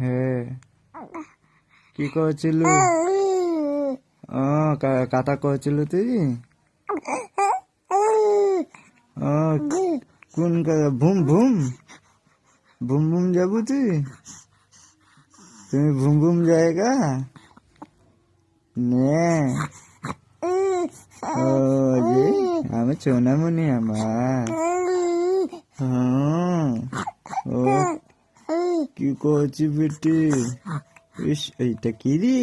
হ্যাঁ, কি করছিলু? কথা করছিলু তুই? কোন কথা? ভুম ভুম ভুম ভুম যাবো তুই? তুমি ভুম ভুম জায়গা নে। ও যে আমি সোনামণি আমার। হ্যাঁ, ও কি করছি বেটি? ইস, এইটা কি রে?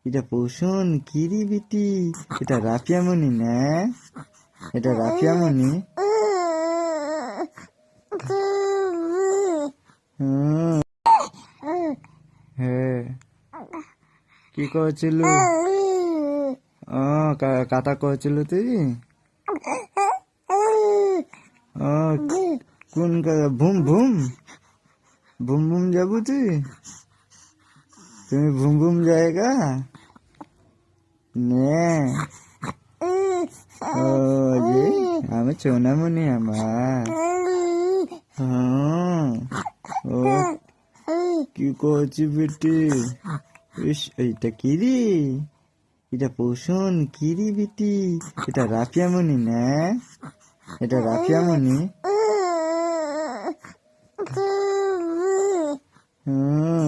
এটা পোষণ কি রে বেটি? এটা রাফিয়ামণি না? এটা রাফিয়ামণি? হুম, হ্যাঁ, কি করছিলু? কথা করছিলু তুই? কোন কথা? ভুম ভুম ভুম ভুম যাবো তুই? তুমি ভুম ভুম জায়গা নে। ও যে আমি সোনামণি আমার। হ্যাঁ, ও কি করছি বেটি? ইস, এইটা কি রে? এটা পোষণ কি রে বেটি? এটা রাফিয়ামণি না? এটা রাফিয়ামণি? হুম।